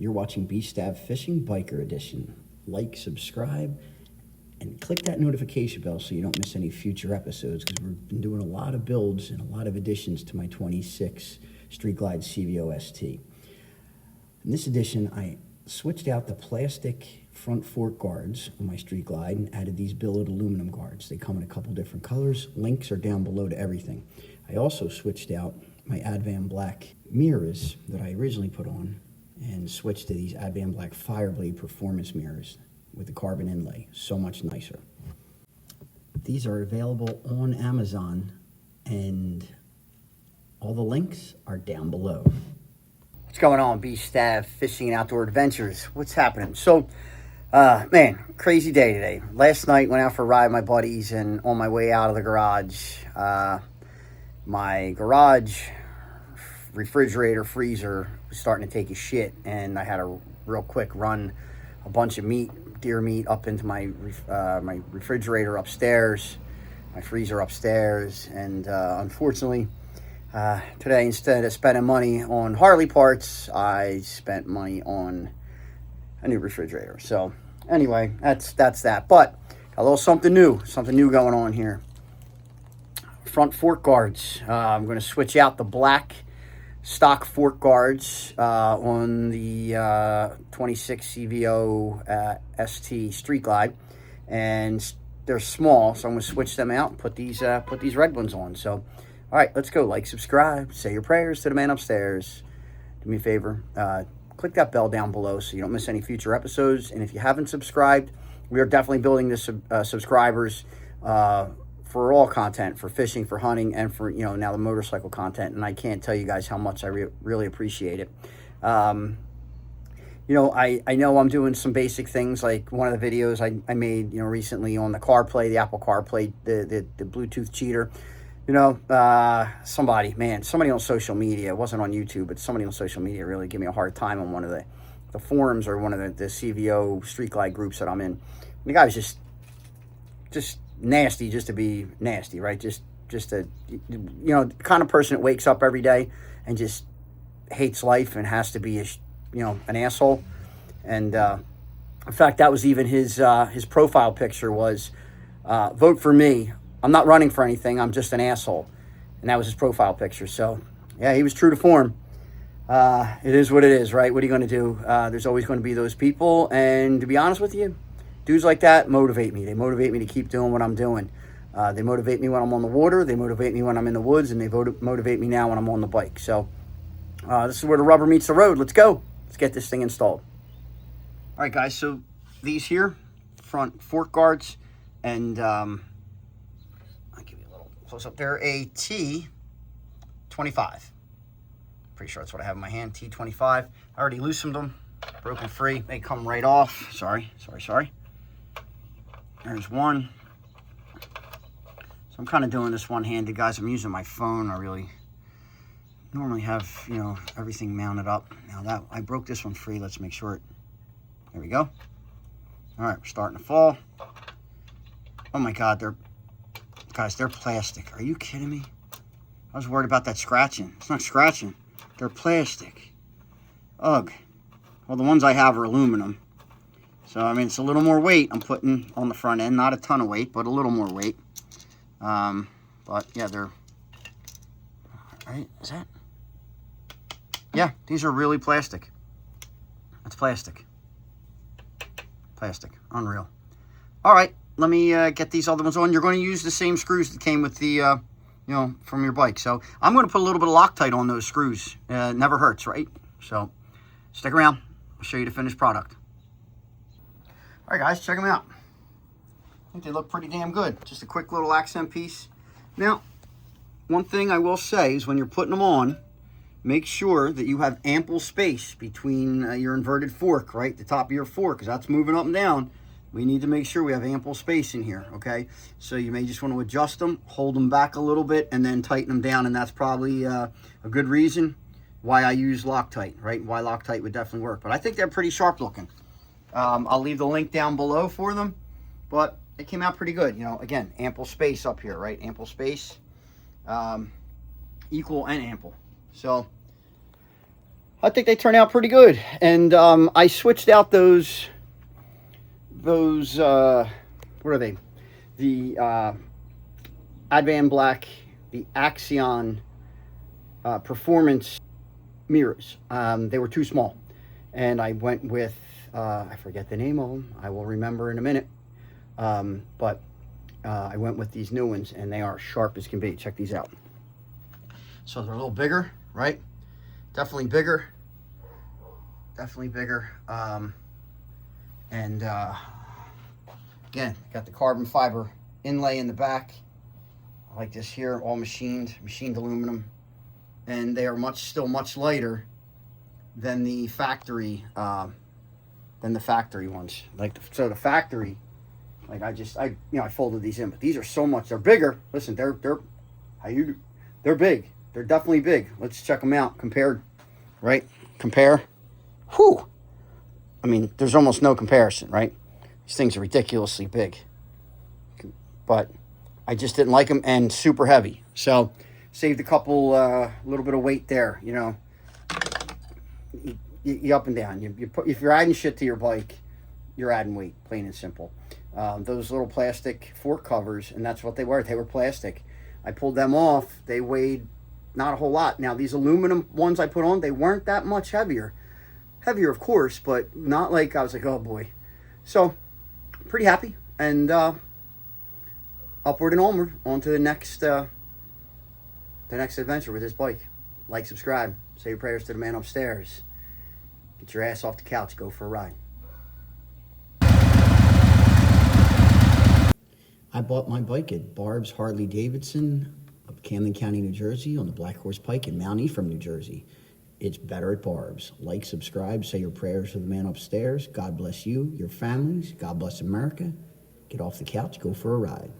You're watching Stav Fishing Biker Edition. Like, subscribe, and click that notification bell so you don't miss any future episodes, because we've been doing a lot of builds and a lot of additions to my 26 Street Glide CVO ST. In this edition, I switched out the plastic front fork guards on my Street Glide and added these billet aluminum guards. They come in a couple different colors. Links are down below to everything. I also switched out my Advanblack mirrors that I originally put on and switched to these Advanblack Fireblade Performance Mirrors with the carbon inlay. So much nicer. These are available on Amazon, and all the links are down below. What's going on, Stav Fishing and Outdoor Adventures? What's happening? So, man, crazy day today. Last night, went out for a ride with my buddies, and on my way out of the garage, my garage refrigerator freezer was starting to take a shit, and I had to real quick run a bunch of meat, deer meat, up into my refrigerator upstairs, my freezer upstairs, and unfortunately, today, instead of spending money on Harley parts, I spent money on a new refrigerator. So anyway, that's that. But a little something new going on here. Front fork guards. I'm going to switch out the black stock fork guards on the 26 CVO ST Street Glide, and they're small, so I'm going to switch them out and put these red ones on. So. All right, let's go. Like, subscribe, say your prayers to the man upstairs. Do me a favor, click that bell down below so you don't miss any future episodes. And if you haven't subscribed, we are definitely building this subscribers for all content, for fishing, for hunting, and for, now the motorcycle content. And I can't tell you guys how much I really appreciate it. I know I'm doing some basic things, like one of the videos I made, recently on the CarPlay, the Apple CarPlay, the Bluetooth cheater. Somebody on social media, it wasn't on YouTube, but somebody on social media really gave me a hard time on one of the forums or one of the CVO Street Glide groups that I'm in. And the guy was just nasty, just to be nasty, right? Just a, the kind of person that wakes up every day and just hates life and has to be an asshole. And in fact, that was even his profile picture was, vote for me. I'm not running for anything. I'm just an asshole. And that was his profile picture. So, yeah, he was true to form. It is what it is, right? What are you going to do? There's always going to be those people. And to be honest with you, dudes like that motivate me. They motivate me to keep doing what I'm doing. They motivate me when I'm on the water. They motivate me when I'm in the woods. And they motivate me now when I'm on the bike. So, this is where the rubber meets the road. Let's go. Let's get this thing installed. All right, guys. So, these here, front fork guards, and close up there, a T25. Pretty sure that's what I have in my hand, T25. I already loosened them, broken free. They come right off. Sorry. There's one. So I'm kind of doing this one-handed, guys. I'm using my phone. I really normally have, everything mounted up. Now that I broke this one free, let's make sure there we go. All right, we're starting to fall. Oh my God, guys, they're plastic. Are you kidding me? I was worried about that scratching. It's not scratching. They're plastic. Ugh. Well, the ones I have are aluminum. So, I mean, it's a little more weight I'm putting on the front end. Not a ton of weight, but a little more weight. But, yeah, they're... Right? Is that... Yeah, these are really plastic. That's plastic. Plastic. Unreal. All right. Let me get these other ones on. You're going to use the same screws that came with the, from your bike. So I'm going to put a little bit of Loctite on those screws. Never hurts, right? So stick around. I'll show you the finished product. All right, guys, check them out. I think they look pretty damn good. Just a quick little accent piece. Now, one thing I will say is when you're putting them on, make sure that you have ample space between your inverted fork, right? The top of your fork, because that's moving up and down. We need to make sure we have ample space in here, okay? So you may just want to adjust them, hold them back a little bit, and then tighten them down, and that's probably a good reason why I use Loctite, right? Why Loctite would definitely work. But I think they're pretty sharp looking. I'll leave the link down below for them, but it came out pretty good. Again, ample space up here, right? Ample space, equal and ample. So I think they turn out pretty good. And I switched out those what are they? The Advanblack, the Axion Performance Mirrors. They were too small. And I went with, I forget the name of them. I will remember in a minute. But I went with these new ones, and they are sharp as can be. Check these out. So they're a little bigger, right? Definitely bigger. Definitely bigger. And again, got the carbon fiber inlay in the back. I like this here, all machined aluminum. And they are still much lighter than the factory ones. So the factory, like I folded these in, but these are so much. They're bigger. Listen, they're big. They're definitely big. Let's check them out. Compare. Whew. I mean, there's almost no comparison, right? These things are ridiculously big, but I just didn't like them, and super heavy. So saved a couple, little bit of weight there. You know, you up and down. You put, if you're adding shit to your bike, you're adding weight, plain and simple. Those little plastic fork covers, and that's what they were. They were plastic. I pulled them off. They weighed not a whole lot. Now, these aluminum ones I put on, they weren't that much heavier. Heavier, of course, but not like I was like, oh boy. So, pretty happy. And upward and onward, on to the next adventure with this bike. Like, subscribe, say your prayers to the man upstairs. Get your ass off the couch, go for a ride. I bought my bike at Barb's Harley-Davidson of Camden County, New Jersey, on the Black Horse Pike in Mount Ephraim, New Jersey. It's better at Barb's. Like, subscribe, say your prayers to the man upstairs. God bless you, your families. God bless America. Get off the couch, go for a ride.